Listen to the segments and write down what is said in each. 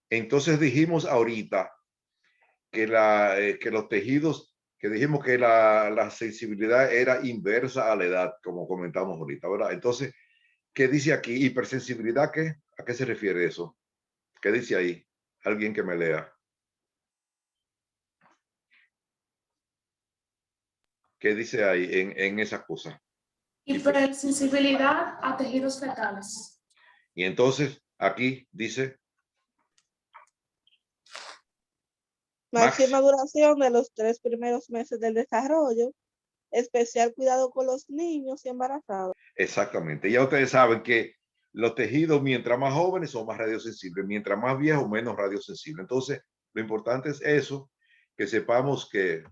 Entonces dijimos ahorita que, que los tejidos, que dijimos que la sensibilidad era inversa a la edad, como comentamos ahorita, ¿verdad? Entonces, ¿qué dice aquí? ¿Hipersensibilidad qué? ¿A qué se refiere eso? ¿Qué dice ahí? Alguien que me lea. ¿Qué dice ahí en esa cosa? Hipersensibilidad a tejidos fetales. Y entonces, aquí dice... Máxima duración de los 3 primeros meses del desarrollo. Especial cuidado con los niños y embarazados. Exactamente. Ya ustedes saben que los tejidos, mientras más jóvenes, son más radiosensibles, mientras más viejos, menos radiosensibles. Entonces, lo importante es eso, que sepamos que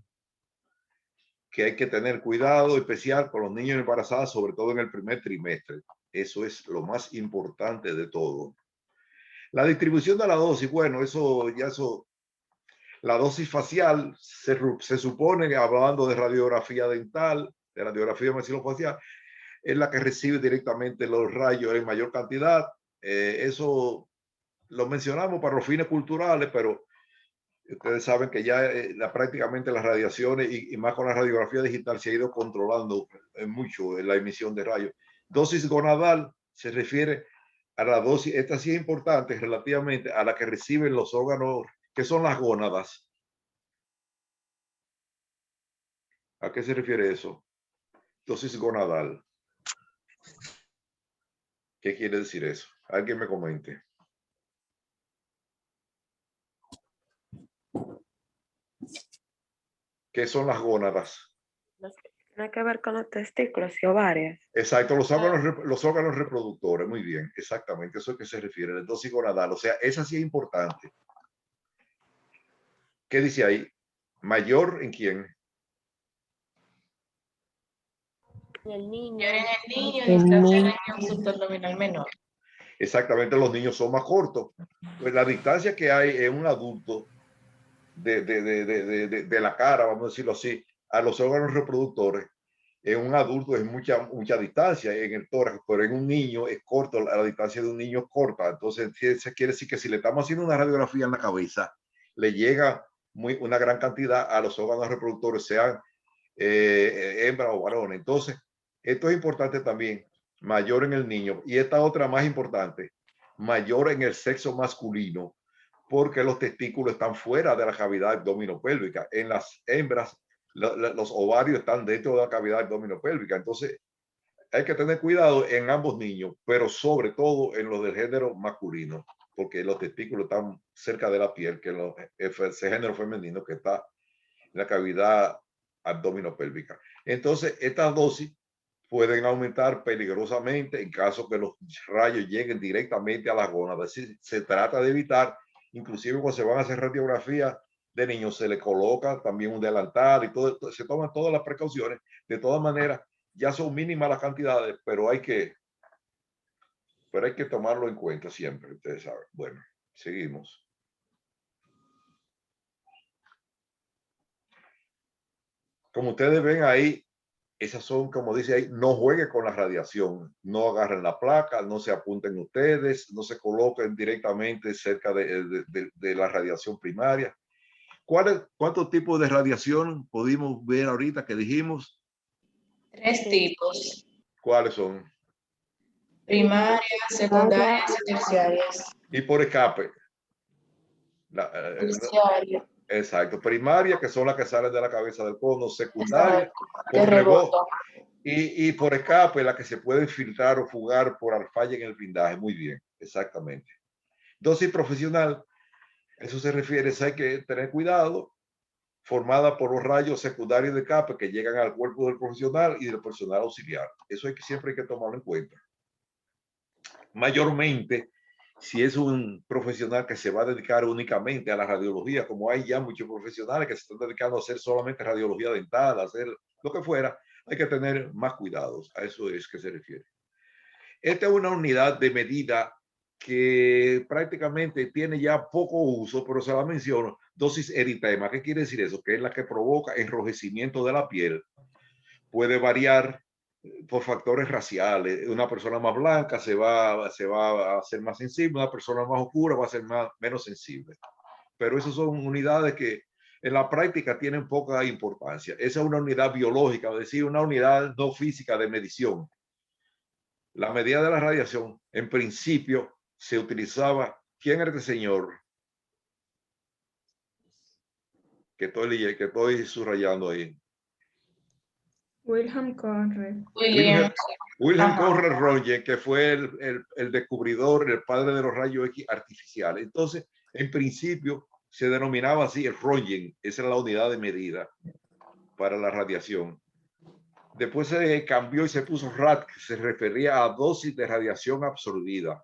hay que tener cuidado especial con los niños embarazados, sobre todo en el primer trimestre. Eso es lo más importante de todo. La distribución de la dosis, bueno, la dosis facial se supone, hablando de radiografía dental, de radiografía maxilofacial, es la que recibe directamente los rayos en mayor cantidad. Eso lo mencionamos para los fines culturales, pero ustedes saben que ya prácticamente las radiaciones y más con la radiografía digital se ha ido controlando mucho la emisión de rayos. Dosis gonadal se refiere a la dosis, esta sí es importante relativamente a la que reciben los órganos, que son las gónadas. ¿A qué se refiere eso? Dosis gonadal. ¿Qué quiere decir eso? Alguien me comente. ¿Qué son las gónadas? Tiene que ver con los testículos y ovarios. Exacto, los órganos reproductores, muy bien, exactamente, eso es que se refiere, la dosis gonadal, o sea, esa sí es importante. ¿Qué dice ahí? ¿Mayor en quién? El niño. En el niño y está en el subabdominal menor. Exactamente, los niños son más cortos. Pues la distancia que hay en un adulto de la cara, vamos a decirlo así, a los órganos reproductores, en un adulto es mucha distancia en el tórax, pero en un niño es corto, la distancia de un niño es corta. Entonces, eso quiere decir que si le estamos haciendo una radiografía en la cabeza, le llega una gran cantidad a los órganos reproductores, sean hembra o varón. Entonces, esto es importante también, mayor en el niño. Y esta otra más importante, mayor en el sexo masculino, porque los testículos están fuera de la cavidad abdominopélvica. En las hembras, los ovarios están dentro de la cavidad abdominopélvica. Entonces, hay que tener cuidado en ambos niños, pero sobre todo en los del género masculino, porque los testículos están cerca de la piel, que ese género femenino que está en la cavidad abdominopélvica. Entonces, estas dosis pueden aumentar peligrosamente en caso que los rayos lleguen directamente a la gónada. Es decir, se trata de evitar, inclusive cuando se van a hacer radiografías de niños, se le coloca también un delantal y todo, se toman todas las precauciones. De todas maneras, ya son mínimas las cantidades, pero hay que tomarlo en cuenta siempre, ustedes saben. Bueno, seguimos. Como ustedes ven ahí, esas son, como dice ahí, no juegue con la radiación, no agarren la placa, no se apunten ustedes, no se coloquen directamente cerca de la radiación primaria. ¿Cuántos tipos de radiación pudimos ver ahorita que dijimos? 3 tipos. ¿Cuáles son? Primarias, secundarias y terciarias. Y por escape. Terciaria. Exacto. Primaria, que son las que salen de la cabeza del cono. Secundaria, Que por rebote. rebota. Y por escape, la que se puede filtrar o fugar por falla en el blindaje. Muy bien, exactamente. Dosis profesional, eso se refiere, hay que tener cuidado, formada por los rayos secundarios de escape que llegan al cuerpo del profesional y del personal auxiliar. Eso siempre hay que tomarlo en cuenta. Mayormente, si es un profesional que se va a dedicar únicamente a la radiología, como hay ya muchos profesionales que se están dedicando a hacer solamente radiología dental, a hacer lo que fuera, hay que tener más cuidados. A eso es que se refiere. Esta es una unidad de medida que prácticamente tiene ya poco uso, pero se la menciono, dosis eritema. ¿Qué quiere decir eso? Que es la que provoca enrojecimiento de la piel. Puede variar por factores raciales. Una persona más blanca se va a hacer más sensible, una persona más oscura va a ser menos sensible. Pero esas son unidades que en la práctica tienen poca importancia. Esa es una unidad biológica, es decir, una unidad no física de medición. La medida de la radiación, en principio, se utilizaba. ¿Quién era este señor? Que estoy subrayando ahí. Wilhelm Conrad. Wilhelm Conrad Röntgen, que fue el descubridor, el padre de los rayos X artificiales. Entonces, en principio, se denominaba así el Röntgen. Esa es la unidad de medida para la radiación. Después se cambió y se puso RAD, que se refería a dosis de radiación absorbida.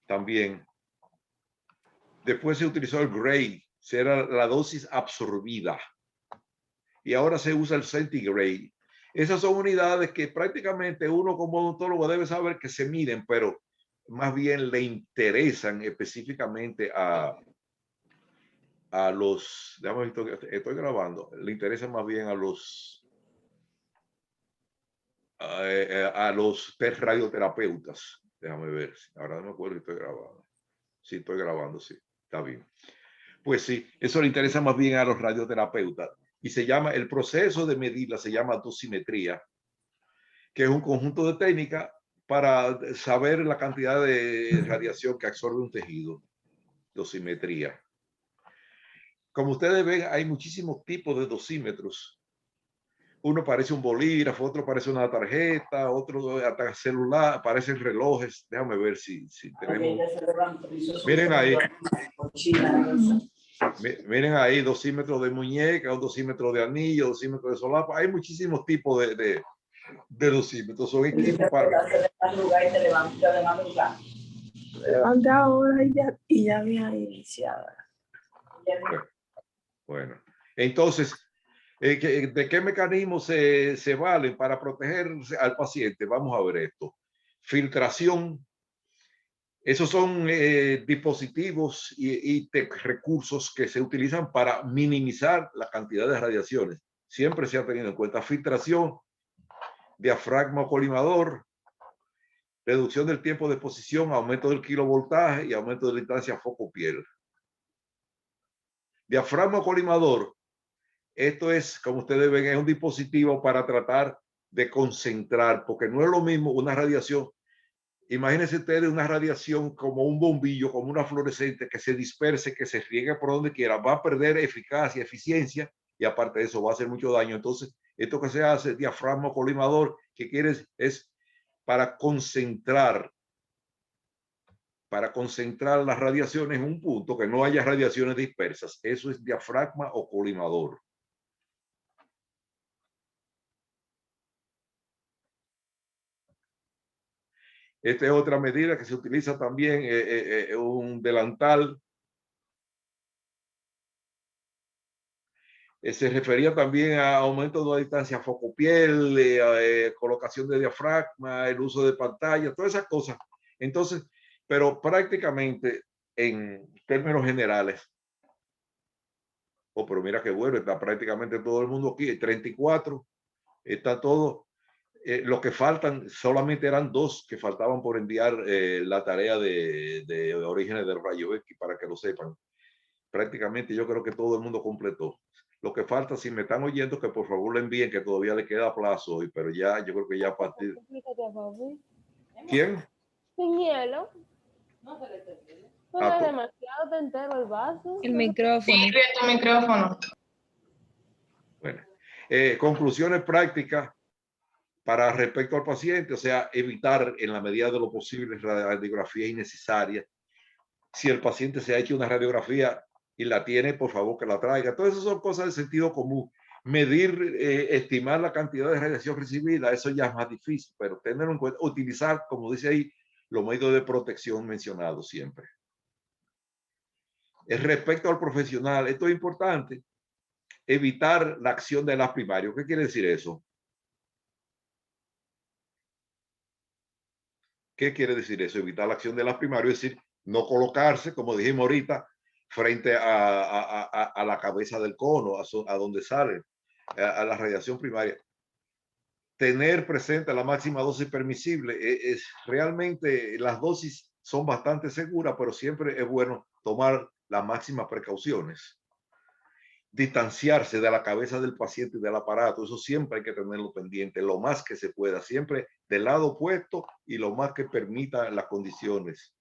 También. Después se utilizó el Gray, que era la dosis absorbida. Y ahora se usa el centigrade. Esas son unidades que prácticamente uno como odontólogo debe saber que se miden, pero más bien le interesan específicamente a los, déjame ver, estoy grabando, le interesan más bien a los radioterapeutas. Déjame ver, ahora no me acuerdo si estoy grabando. Sí, estoy grabando, sí, está bien. Pues sí, eso le interesa más bien a los radioterapeutas. Y se llama, el proceso de medirla se llama dosimetría, que es un conjunto de técnicas para saber la cantidad de radiación que absorbe un tejido. Dosimetría. Como ustedes ven, hay muchísimos tipos de dosímetros. Uno parece un bolígrafo, otro parece una tarjeta, otro hasta celular, parecen relojes. Déjame ver si tenemos. Miren ahí. Miren ahí, dosímetros de muñeca, un dosímetro de anillo, dosímetro de solapa. Hay muchísimos tipos de dosímetros. Son equipos para. Levante ahora y ya había iniciado. Bueno. Entonces, ¿de qué mecanismos se valen para proteger al paciente? Vamos a ver esto. Filtración. Esos son dispositivos y recursos que se utilizan para minimizar la cantidad de radiaciones. Siempre se ha tenido en cuenta filtración, diafragma o colimador, reducción del tiempo de exposición, aumento del kilovoltaje y aumento de distancia foco-piel. Diafragma o colimador, esto es, como ustedes ven, es un dispositivo para tratar de concentrar, porque no es lo mismo una radiación. Imagínense ustedes una radiación como un bombillo, como una fluorescente que se disperse, que se riegue por donde quiera, va a perder eficacia, eficiencia y aparte de eso va a hacer mucho daño. Entonces, esto que se hace, diafragma colimador, que quieres es para concentrar las radiaciones en un punto, que no haya radiaciones dispersas. Eso es diafragma o colimador. Esta es otra medida que se utiliza también, un delantal. Se refería también a aumento de la distancia foco-piel, colocación de diafragma, el uso de pantalla, todas esas cosas. Entonces, pero prácticamente en términos generales, pero mira qué bueno, está prácticamente todo el mundo aquí, 34, está todo. Lo que faltan, solamente eran 2 que faltaban por enviar la tarea de orígenes del rayo X, para que lo sepan. Prácticamente yo creo que todo el mundo completó. Lo que falta, si me están oyendo, que por favor le envíen, que todavía le queda plazo hoy, pero ya, yo creo que ya a partir. ¿Quién? Sin hielo. No se le termina. Pero es demasiado entero el vaso. El micrófono. Sirve tu micrófono. Bueno, conclusiones prácticas para respecto al paciente, o sea, evitar en la medida de lo posible radiografías innecesarias. Si el paciente se ha hecho una radiografía y la tiene, por favor que la traiga. Todas esas son cosas de sentido común. Medir, estimar la cantidad de radiación recibida, eso ya es más difícil, pero tenerlo en cuenta, utilizar, como dice ahí, los medios de protección mencionados siempre. Respecto al profesional, esto es importante, evitar la acción de las primarias. ¿Qué quiere decir eso? ¿Qué quiere decir eso? Evitar la acción de las primarias, es decir, no colocarse, como dijimos ahorita, frente a la cabeza del cono, a donde sale, a la radiación primaria. tener presente la máxima dosis permisible. Realmente las dosis son bastante seguras, pero siempre es bueno tomar las máximas precauciones. Distanciarse de la cabeza del paciente y del aparato, eso siempre hay que tenerlo pendiente, lo más que se pueda, siempre del lado opuesto y lo más que permitan las condiciones.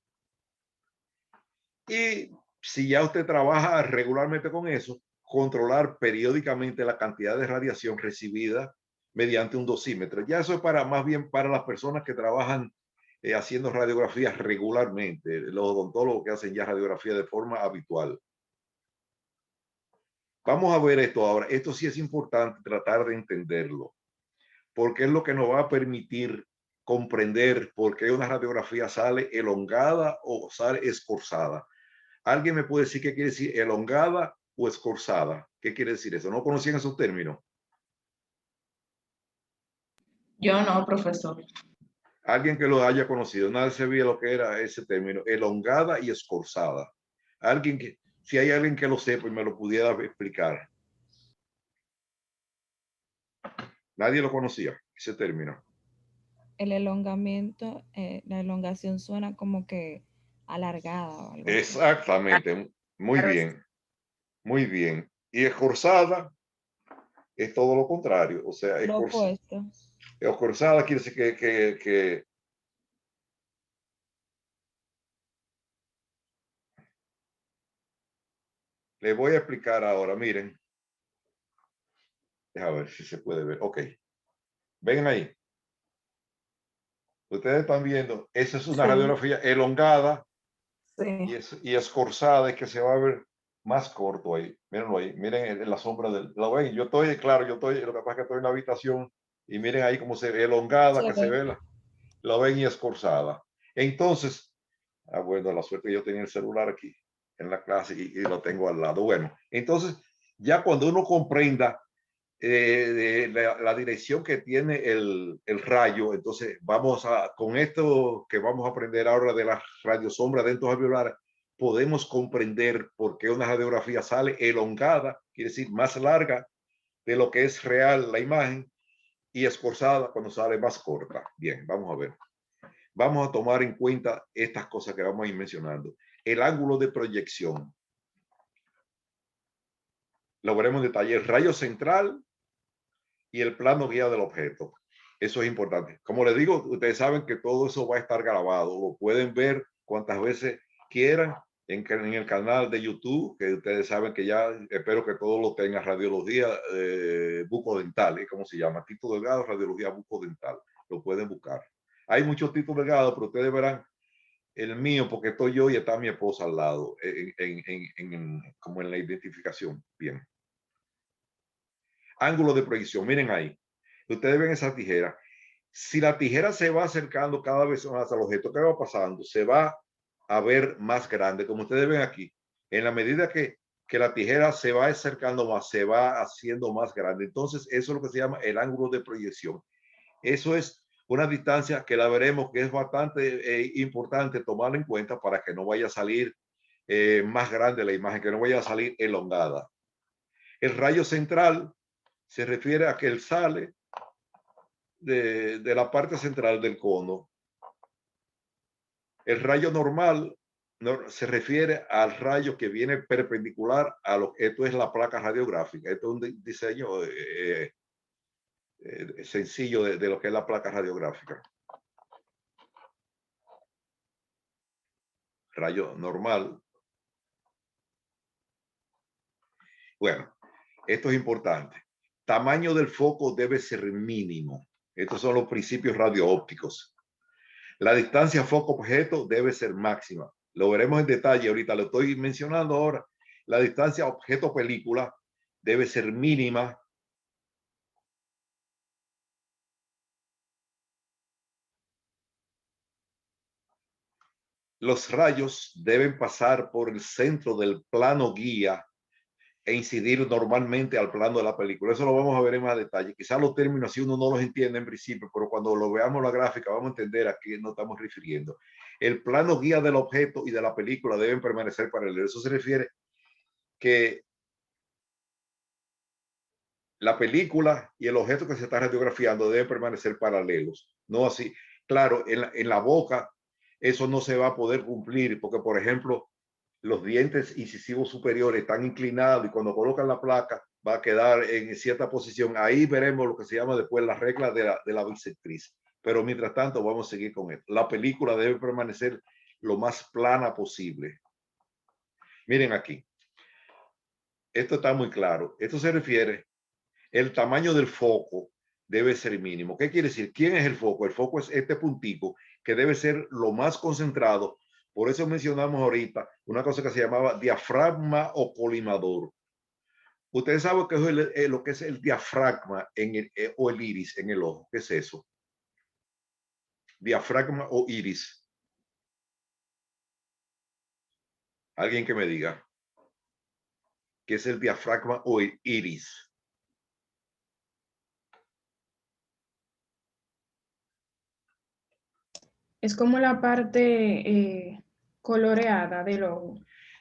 Y si ya usted trabaja regularmente con eso, controlar periódicamente la cantidad de radiación recibida mediante un dosímetro. Ya eso es para más bien para las personas que trabajan haciendo radiografías regularmente, los odontólogos que hacen ya radiografía de forma habitual. Vamos a ver esto ahora. Esto sí es importante tratar de entenderlo, porque es lo que nos va a permitir comprender por qué una radiografía sale elongada o sale escorzada. ¿Alguien me puede decir qué quiere decir elongada o escorzada? ¿Qué quiere decir eso? ¿No conocían esos términos? Yo no, profesor. Alguien que lo haya conocido, nadie sabía lo que era ese término, elongada y escorzada. Alguien que, si hay alguien que lo sepa y me lo pudiera explicar. Nadie lo conocía, ese término. El elongamiento, la elongación suena como que alargada o algo así. Exactamente, muy bien, muy bien. Y escorzada es todo lo contrario, o sea, Lo opuesto. escorzada quiere decir que le voy a explicar ahora, miren. Déjame ver si se puede ver. Ok. Ven ahí. Ustedes están viendo, esa es una Sí. radiografía elongada Sí. y escorzada, es que se va a ver más corto ahí. Mírenlo ahí. Miren en la sombra del. ¿Lo ven? Yo estoy, claro, lo que pasa es que estoy en la habitación y miren ahí cómo se ve elongada, Sí. que se ve lo ven y escorzada. Entonces, bueno, la suerte que yo tenía el celular aquí en la clase y lo tengo al lado. Bueno, entonces, ya cuando uno comprenda la dirección que tiene el rayo, entonces vamos a, con esto que vamos a aprender ahora de la radiosombra de eventos alveolares, podemos comprender por qué una radiografía sale elongada, quiere decir más larga de lo que es real la imagen, y escorzada cuando sale más corta. Bien, vamos a ver. Vamos a tomar en cuenta estas cosas que vamos a ir mencionando. El ángulo de proyección. Lo veremos en detalle. El rayo central y el plano guía del objeto. Eso es importante. Como les digo, ustedes saben que todo eso va a estar grabado. Lo pueden ver cuantas veces quieran en el canal de YouTube, que ustedes saben que ya espero que todos lo tengan, radiología bucodental, ¿cómo se llama? Tito Delgado, radiología bucodental. Lo pueden buscar. Hay muchos títulos delgados, pero ustedes verán el mío, porque estoy yo y está mi esposa al lado, como en la identificación. Bien. Ángulo de proyección, miren ahí. Ustedes ven esa tijera. Si la tijera se va acercando cada vez más al objeto que va pasando, se va a ver más grande, como ustedes ven aquí. En la medida que la tijera se va acercando más, se va haciendo más grande. Entonces, eso es lo que se llama el ángulo de proyección. Eso es una distancia que la veremos que es bastante importante tomarla en cuenta para que no vaya a salir más grande la imagen, que no vaya a salir elongada. El rayo central se refiere a que él sale de la parte central del cono. El rayo normal se refiere al rayo que viene perpendicular a lo que esto es la placa radiográfica. Esto es un diseño sencillo de lo que es la placa radiográfica. Rayo normal. Bueno, esto es importante. Tamaño del foco debe ser mínimo. Estos son los principios radioópticos. La distancia foco-objeto debe ser máxima. Lo veremos en detalle ahorita, lo estoy mencionando ahora. La distancia objeto-película debe ser mínima. Los rayos deben pasar por el centro del plano guía e incidir normalmente al plano de la película. Eso lo vamos a ver en más detalle. Quizás los términos así uno no los entiende en principio, pero cuando lo veamos la gráfica vamos a entender a qué nos estamos refiriendo. El plano guía del objeto y de la película deben permanecer paralelos. Eso se refiere que la película y el objeto que se está radiografiando deben permanecer paralelos, no así. Claro, en la boca eso no se va a poder cumplir porque, por ejemplo, los dientes incisivos superiores están inclinados y cuando colocan la placa va a quedar en cierta posición. Ahí veremos lo que se llama después la regla de la bisectriz. Pero mientras tanto vamos a seguir con esto. La película debe permanecer lo más plana posible. Miren aquí. Esto está muy claro. Esto se refiere, el tamaño del foco debe ser mínimo. ¿Qué quiere decir? ¿Quién es el foco? El foco es este puntico que debe ser lo más concentrado. Por eso mencionamos ahorita una cosa que se llamaba diafragma o colimador. Ustedes saben qué es lo que es el diafragma o el iris en el ojo. ¿Qué es eso? Diafragma o iris. Alguien que me diga qué es el diafragma o el iris. Es como la parte coloreada del ojo.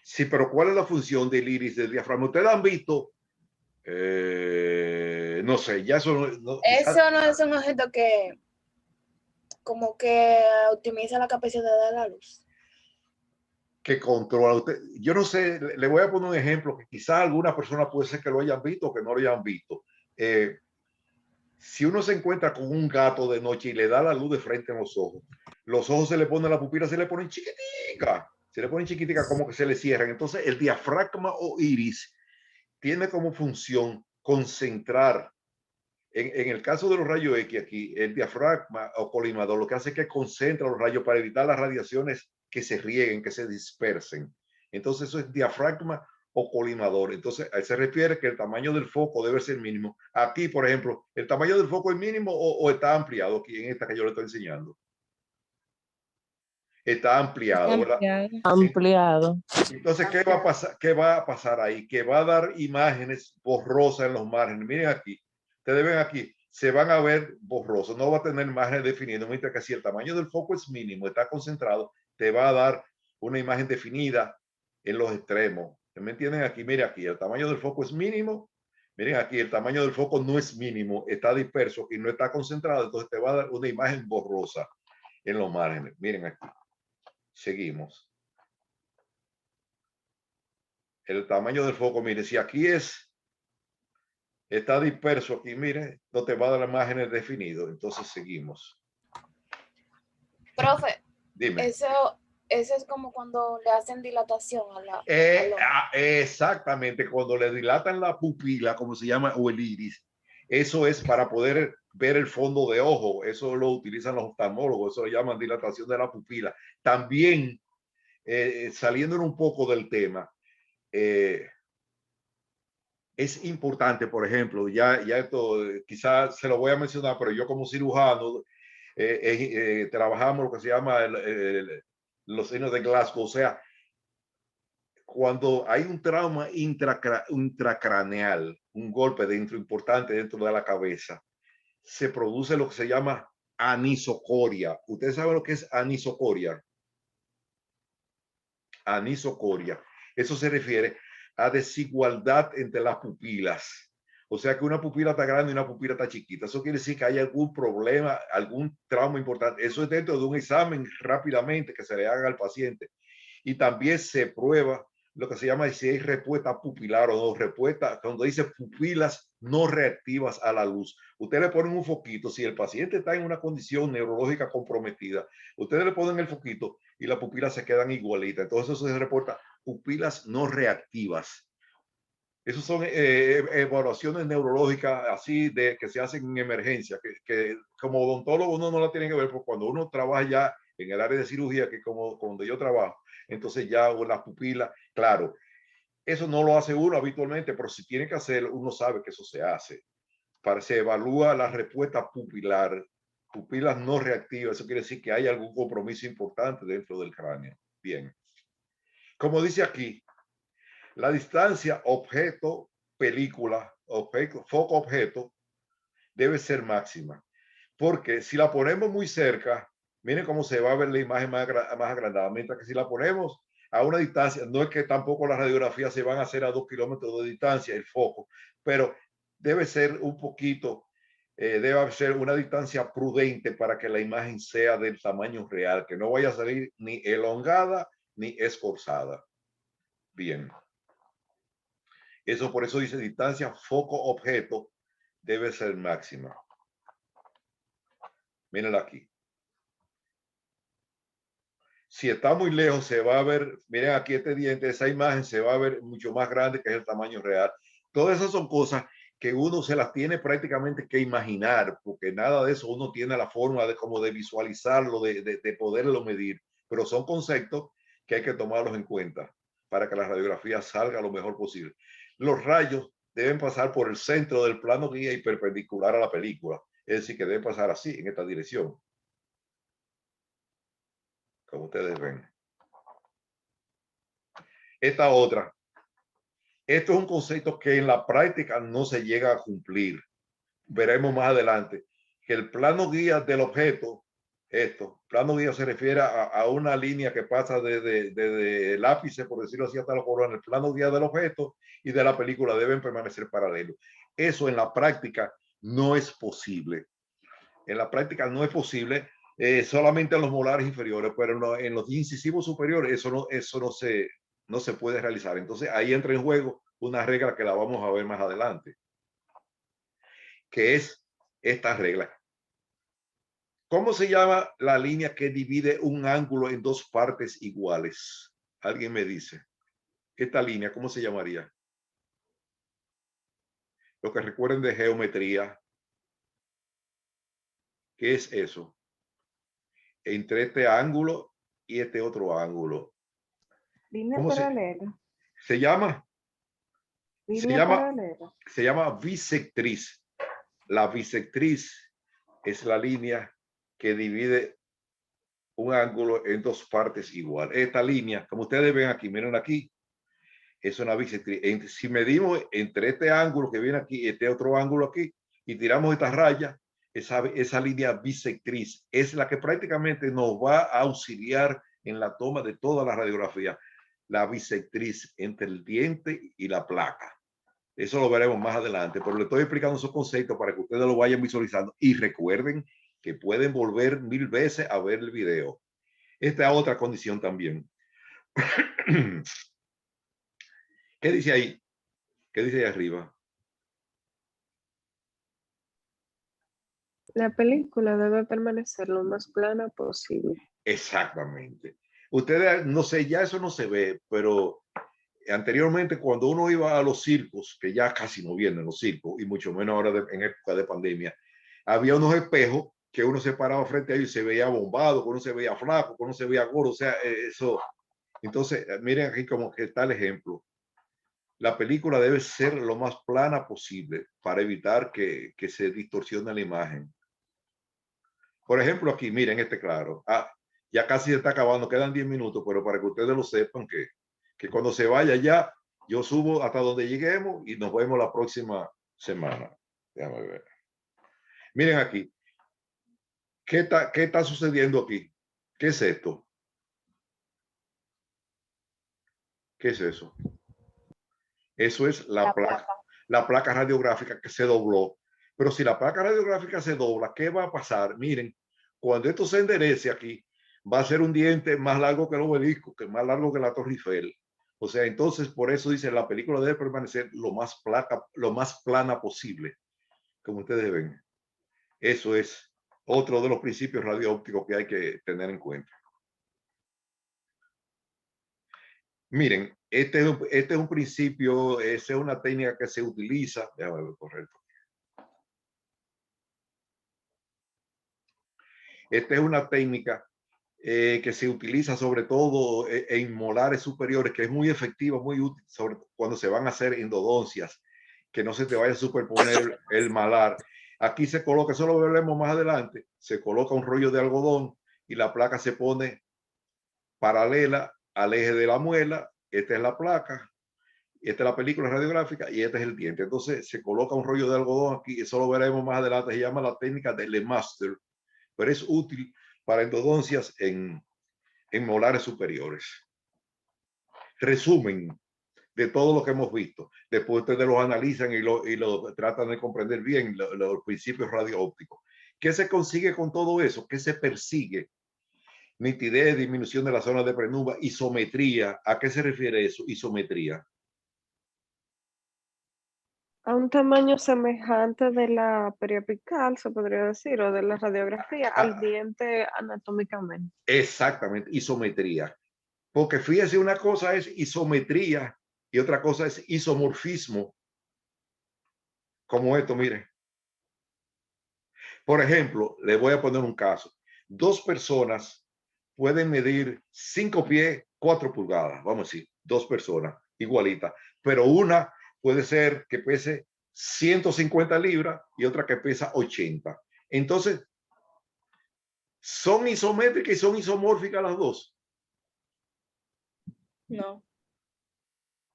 Sí, pero ¿cuál es la función del iris del diafragma? ¿Ustedes han visto? No sé, ya eso no. Eso no es un objeto que como que optimiza la capacidad de la luz. Que controla usted. Yo no sé, le voy a poner un ejemplo que quizás alguna persona puede ser que lo hayan visto o que no lo hayan visto. Si uno se encuentra con un gato de noche y le da la luz de frente en los ojos se le ponen la pupila, se le ponen chiquitica, como que se le cierran. Entonces el diafragma o iris tiene como función concentrar. En el caso de los rayos X aquí, el diafragma o colimador lo que hace es que concentra los rayos para evitar las radiaciones que se rieguen, que se dispersen. Entonces eso es diafragma o colimador. Entonces a él se refiere que el tamaño del foco debe ser mínimo. Aquí, por ejemplo, ¿el tamaño del foco es mínimo o está ampliado aquí en esta que yo le estoy enseñando? Está ampliado, ¿verdad? Ampliado. Entonces, ¿qué va a pasar? ¿Qué va a pasar ahí? Que va a dar imágenes borrosas en los márgenes. Miren aquí, ustedes ven aquí, se van a ver borrosos, no va a tener imágenes definidas, mientras que si el tamaño del foco es mínimo, está concentrado, te va a dar una imagen definida en los extremos. ¿Me entienden aquí? Miren aquí, el tamaño del foco es mínimo. Miren aquí, el tamaño del foco no es mínimo, está disperso y no está concentrado, entonces te va a dar una imagen borrosa en los márgenes. Miren aquí. Seguimos. El tamaño del foco, mire, si aquí está disperso aquí, mire, no te va a dar imágenes definidas. Entonces seguimos. Profe, Dime. eso es como cuando le hacen dilatación a la... Exactamente, cuando le dilatan la pupila, como se llama, o el iris, eso es para poder ver el fondo de ojo. Eso lo utilizan los oftalmólogos, eso lo llaman dilatación de la pupila. También, saliendo un poco del tema, es importante, por ejemplo, ya esto quizás se lo voy a mencionar, pero yo como cirujano trabajamos lo que se llama los senos de Glasgow, o sea, cuando hay un trauma intracraneal, un golpe importante dentro de la cabeza, se produce lo que se llama anisocoria. ¿Ustedes saben lo que es anisocoria? Anisocoria. Eso se refiere a desigualdad entre las pupilas. O sea que una pupila está grande y una pupila está chiquita. Eso quiere decir que hay algún problema, algún trauma importante. Eso es dentro de un examen rápidamente que se le haga al paciente. Y también se prueba lo que se llama si hay respuesta pupilar o no, respuesta, cuando dice pupilas no reactivas a la luz. Ustedes le ponen un foquito, si el paciente está en una condición neurológica comprometida, ustedes le ponen el foquito y las pupilas se quedan igualitas. Entonces eso se reporta pupilas no reactivas. Esas son evaluaciones neurológicas así de que se hacen en emergencia, que como odontólogo uno no la tiene que ver, porque cuando uno trabaja ya en el área de cirugía, que es como donde yo trabajo, entonces ya las pupilas, claro, eso no lo hace uno habitualmente, pero si tiene que hacerlo, uno sabe que eso se hace. Se evalúa la respuesta pupilar, pupilas no reactivas, eso quiere decir que hay algún compromiso importante dentro del cráneo. Bien. Como dice aquí, la distancia objeto-película, foco-objeto, debe ser máxima. Porque si la ponemos muy cerca, miren cómo se va a ver la imagen más agrandada. Mientras que si la ponemos a una distancia, no es que tampoco las radiografías se van a hacer a 2 kilómetros de distancia, el foco, pero debe ser un poquito, debe ser una distancia prudente para que la imagen sea del tamaño real, que no vaya a salir ni elongada ni esforzada. Bien. Eso por eso dice distancia foco-objeto debe ser máxima. Mírenla aquí. Si está muy lejos se va a ver, miren aquí este diente, esa imagen se va a ver mucho más grande que es el tamaño real. Todas esas son cosas que uno se las tiene prácticamente que imaginar, porque nada de eso uno tiene la forma de como de visualizarlo, de poderlo medir, pero son conceptos que hay que tomarlos en cuenta para que la radiografía salga lo mejor posible. Los rayos deben pasar por el centro del plano guía y perpendicular a la película, es decir, que deben pasar así, en esta dirección, como ustedes ven. Esta otra. Esto es un concepto que en la práctica no se llega a cumplir. Veremos más adelante que el plano guía del objeto, plano guía se refiere a una línea que pasa desde el ápice, por decirlo así, hasta la corona. El plano guía del objeto y de la película deben permanecer paralelos. Eso en la práctica no es posible. En la práctica no es posible, solamente en los molares inferiores, pero en los incisivos superiores eso no se puede realizar. Entonces ahí entra en juego una regla que la vamos a ver más adelante, que es esta regla. ¿Cómo se llama la línea que divide un ángulo en dos partes iguales? Alguien me dice. Esta línea, ¿cómo se llamaría? Lo que recuerden de geometría. ¿Qué es eso? Entre este ángulo y este otro ángulo. Línea ¿Cómo paralela. se llama? Línea paralela. Se llama bisectriz. La bisectriz es la línea que divide un ángulo en dos partes iguales. Esta línea, como ustedes ven aquí, miren aquí, es una bisectriz. Si medimos entre este ángulo que viene aquí y este otro ángulo aquí y tiramos esta raya, esa línea bisectriz es la que prácticamente nos va a auxiliar en la toma de toda la radiografía. La bisectriz entre el diente y la placa. Eso lo veremos más adelante, pero le estoy explicando esos conceptos para que ustedes lo vayan visualizando y recuerden que pueden volver 1000 veces a ver el video. Esta es otra condición también. ¿Qué dice ahí? ¿Qué dice ahí arriba? La película debe permanecer lo más plana posible. Exactamente. Ustedes, no sé, ya eso no se ve, pero anteriormente cuando uno iba a los circos, que ya casi no vienen los circos, y mucho menos ahora en época de pandemia, había unos espejos que uno se paraba frente a ellos y se veía bombado, que uno se veía flaco, que uno se veía gordo, o sea, eso. Entonces, miren aquí como que está el ejemplo. La película debe ser lo más plana posible para evitar que se distorsione la imagen. Por ejemplo, aquí, miren este claro. Ya casi se está acabando, quedan 10 minutos, pero para que ustedes lo sepan que cuando se vaya ya, yo subo hasta donde lleguemos y nos vemos la próxima semana. Déjame ver. Miren aquí. ¿Qué está sucediendo aquí? ¿Qué es esto? ¿Qué es eso? Eso es la placa radiográfica que se dobló. Pero si la placa radiográfica se dobla, ¿qué va a pasar? Miren, cuando esto se enderece aquí, va a ser un diente más largo que el obelisco, que más largo que la Torre Eiffel. O sea, entonces por eso dice la película debe permanecer lo más plana posible, como ustedes ven. Eso es otro de los principios radioópticos que hay que tener en cuenta. Miren, este es un principio, es una técnica que se utiliza. Déjame ver, correcto. Esta es una técnica que se utiliza sobre todo en molares superiores, que es muy efectiva, muy útil, sobre cuando se van a hacer endodoncias, que no se te vaya a superponer el malar. Aquí se coloca, eso lo veremos más adelante, se coloca un rollo de algodón y la placa se pone paralela al eje de la muela. Esta es la placa, esta es la película radiográfica y este es el diente. Entonces se coloca un rollo de algodón aquí, eso lo veremos más adelante, se llama la técnica de LeMaster, pero es útil para endodoncias en molares superiores. Resumen, de todo lo que hemos visto. Después ustedes los analizan y lo tratan de comprender bien, los principios radioópticos. ¿Qué se consigue con todo eso? ¿Qué se persigue? Nitidez, disminución de la zona de penumbra, isometría. ¿A qué se refiere eso? Isometría. A un tamaño semejante de la periapical, se podría decir, o de la radiografía, al diente anatómicamente. Exactamente, isometría. Porque fíjese, una cosa es isometría y otra cosa es isomorfismo. Como esto, mire. Por ejemplo, le voy a poner un caso. Dos personas pueden medir 5 pies, 4 pulgadas. Vamos a decir, dos personas igualitas. Pero una puede ser que pese 150 libras y otra que pesa 80. Entonces, ¿son isométricas y son isomórficas las dos? No.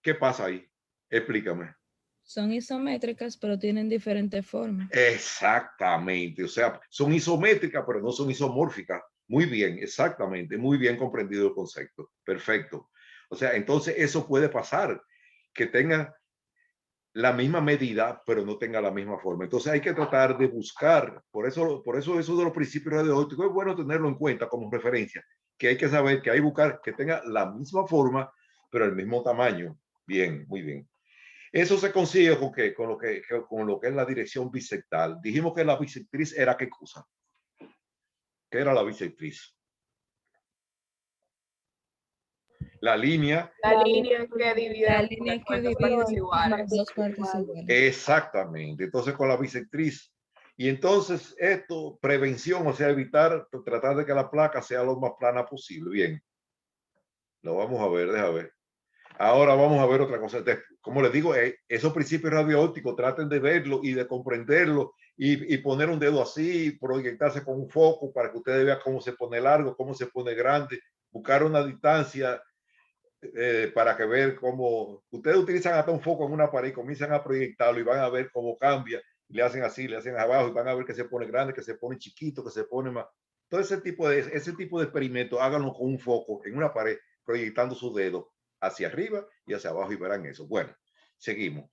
¿Qué pasa ahí? Explícame. Son isométricas, pero tienen diferentes formas. Exactamente. O sea, son isométricas, pero no son isomórficas. Muy bien, exactamente. Muy bien comprendido el concepto. Perfecto. O sea, entonces eso puede pasar, que tengan la misma medida, pero no tenga la misma forma. Entonces hay que tratar de buscar, por eso eso de los principios radioópticos es bueno tenerlo en cuenta como referencia, que hay que saber que hay que buscar que tenga la misma forma, pero el mismo tamaño. Bien, muy bien. Eso se consigue con, ¿qué? Con lo que es la dirección bisectal. Dijimos que la bisectriz era ¿qué cosa? ¿Qué era la bisectriz? La línea. La línea que divide La línea que divide partes iguales. dos partes iguales. Exactamente. Entonces con la bisectriz. Y entonces esto, prevención, o sea, evitar, tratar de que la placa sea lo más plana posible. Bien. Lo vamos a ver, déjame ver. Ahora vamos a ver otra cosa. Como les digo, esos principios radioópticos traten de verlo y de comprenderlo y poner un dedo así, proyectarse con un foco para que ustedes vean cómo se pone largo, cómo se pone grande, buscar una distancia para que ver cómo ustedes utilizan hasta un foco en una pared, comienzan a proyectarlo y van a ver cómo cambia. Le hacen así, le hacen abajo y van a ver que se pone grande, que se pone chiquito, que se pone más. Todo ese tipo de experimentos, háganlo con un foco en una pared, proyectando su dedo hacia arriba y hacia abajo y verán eso. Bueno, seguimos.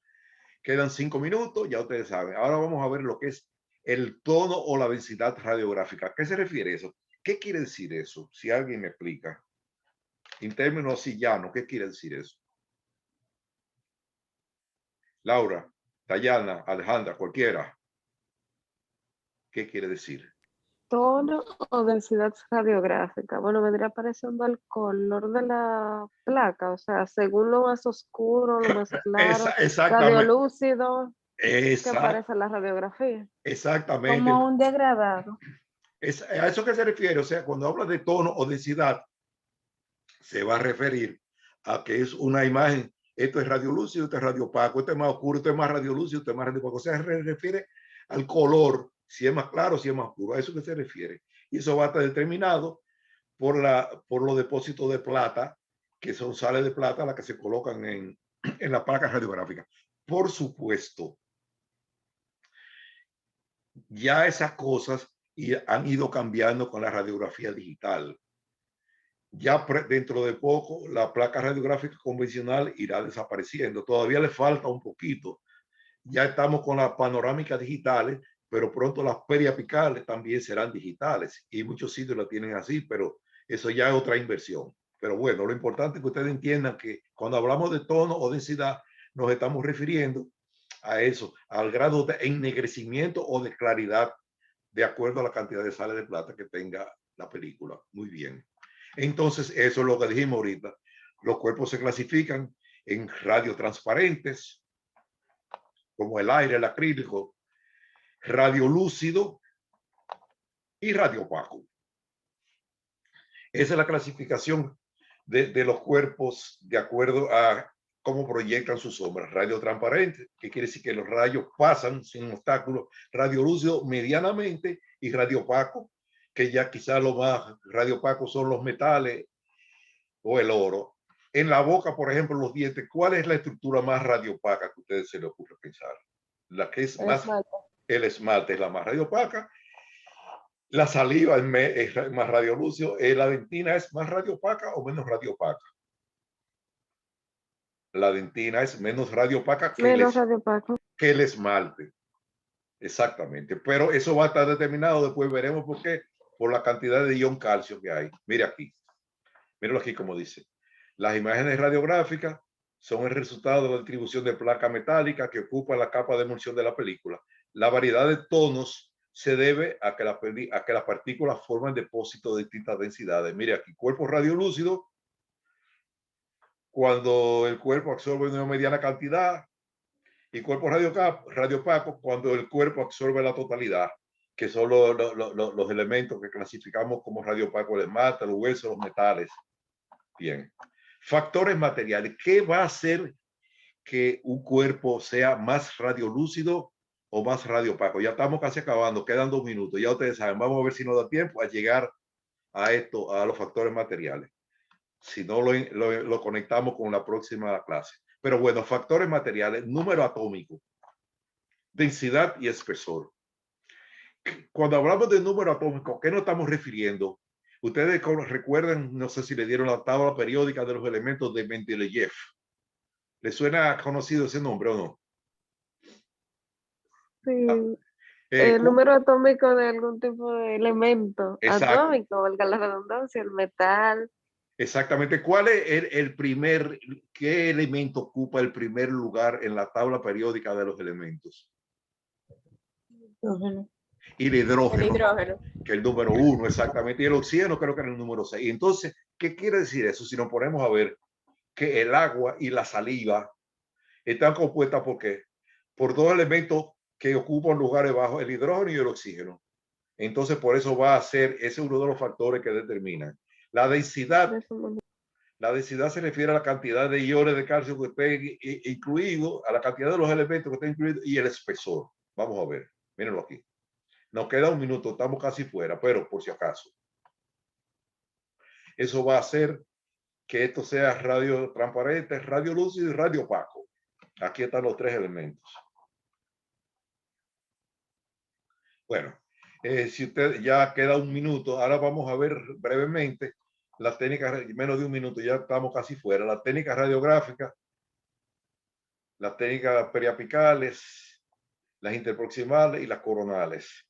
Quedan 5 minutos, ya ustedes saben. Ahora vamos a ver lo que es el tono o la densidad radiográfica. ¿A qué se refiere eso? ¿Qué quiere decir eso? Si alguien me explica. En términos así llanos, ¿qué quiere decir eso? Laura, Dayana, Alejandra, cualquiera. ¿Qué quiere decir? Tono o densidad radiográfica. Bueno, vendría apareciendo el color de la placa, o sea, según lo más oscuro, lo más claro, radiolúcido, que aparece en la radiografía. Exactamente. Como un degradado. A eso que se refiere, o sea, cuando habla de tono o densidad, se va a referir a que es una imagen, esto es radiolúcido, esto es radiopaco, esto es más oscuro, esto es más radiolúcido, esto es más radiopaco. O sea, se refiere al color, si es más claro, si es más oscuro, a eso que se refiere. Y eso va a estar determinado por los depósitos de plata, que son sales de plata las que se colocan en la placa radiográfica. Por supuesto, ya esas cosas han ido cambiando con la radiografía digital. Ya dentro de poco la placa radiográfica convencional irá desapareciendo. Todavía le falta un poquito. Ya estamos con las panorámicas digitales, pero pronto las periapicales también serán digitales y muchos sitios la tienen así, pero eso ya es otra inversión. Pero bueno, lo importante es que ustedes entiendan que cuando hablamos de tono o densidad nos estamos refiriendo a eso, al grado de ennegrecimiento o de claridad de acuerdo a la cantidad de sales de plata que tenga la película. Muy bien. Entonces, eso es lo que dijimos ahorita. Los cuerpos se clasifican en radiotransparentes, como el aire, el acrílico, radiolúcido y radiopaco. Esa es la clasificación de los cuerpos de acuerdo a cómo proyectan sus sombras. Radiotransparente, que quiere decir que los rayos pasan sin obstáculos. Radiolúcido medianamente y radiopaco, que ya quizá lo más radiopaco son los metales o el oro. En la boca, por ejemplo, los dientes, ¿cuál es la estructura más radiopaca que a ustedes se les ocurre pensar? La que es más, el esmalte es la más radiopaca. La saliva es más radiolúcido. ¿La dentina es más radiopaca o menos radiopaca? La dentina es menos radiopaca que el esmalte. Exactamente. Pero eso va a estar determinado, después veremos por qué, por la cantidad de ion calcio que hay. Mire aquí. Míralo aquí como dice. Las imágenes radiográficas son el resultado de la distribución de placa metálica que ocupa la capa de emulsión de la película. La variedad de tonos se debe a que las partículas forman depósitos de distintas densidades. Mire aquí, cuerpo radiolúcido, cuando el cuerpo absorbe una mediana cantidad, y cuerpo radiopaco, cuando el cuerpo absorbe la totalidad, que son los elementos que clasificamos como radiopaco: el esmalte, los huesos, los metales. Bien. Factores materiales. ¿Qué va a hacer que un cuerpo sea más radiolúcido o más radiopaco? Ya estamos casi acabando, quedan 2 minutos. Ya ustedes saben, vamos a ver si nos da tiempo a llegar a esto, a los factores materiales. Si no, lo conectamos con la próxima clase. Pero bueno, factores materiales: número atómico, densidad y espesor. Cuando hablamos de número atómico, ¿qué nos estamos refiriendo? Ustedes recuerdan, no sé si le dieron la tabla periódica de los elementos de Mendeleev. ¿Le suena conocido ese nombre o no? Sí. El número atómico de algún tipo de elemento. Exacto. Atómico, valga la redundancia, el metal. Exactamente. ¿Cuál es qué elemento ocupa el primer lugar en la tabla periódica de los elementos? Hidrógeno. Y el hidrógeno, que es el número 1, exactamente. Y el oxígeno creo que era el número 6. Entonces, ¿qué quiere decir eso? Si nos ponemos a ver que el agua y la saliva están compuestas por 2 elementos que ocupan lugares bajos, el hidrógeno y el oxígeno. Entonces, por eso va a ser, ese es uno de los factores que determinan. La densidad se refiere a la cantidad de iones de calcio que estén incluidos, a la cantidad de los elementos que estén incluidos, y el espesor. Vamos a ver, mírenlo aquí. Nos queda 1 minuto, estamos casi fuera, pero por si acaso. Eso va a hacer que esto sea radio transparente, radio lúcido y radio opaco. Aquí están los 3 elementos. Bueno, si usted ya queda 1 minuto, ahora vamos a ver brevemente las técnicas, menos de 1 minuto, ya estamos casi fuera. Las técnicas radiográficas, las técnicas periapicales, las interproximales y las coronales.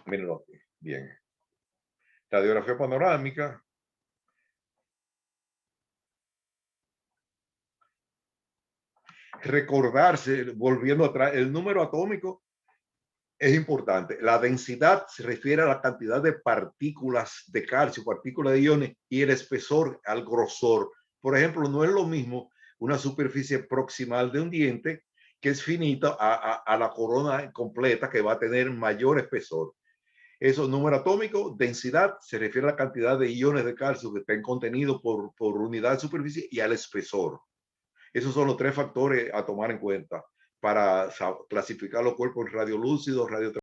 Mírenlo aquí. Bien. Radiografía panorámica. Recordarse, volviendo atrás, el número atómico es importante. La densidad se refiere a la cantidad de partículas de calcio, partículas de iones, y el espesor al grosor. Por ejemplo, no es lo mismo una superficie proximal de un diente, que es finita, a la corona completa, que va a tener mayor espesor. Eso, número atómico, densidad, se refiere a la cantidad de iones de calcio que estén contenidos por unidad de superficie, y al espesor. Esos son los 3 factores a tomar en cuenta para clasificar los cuerpos radiolúcidos,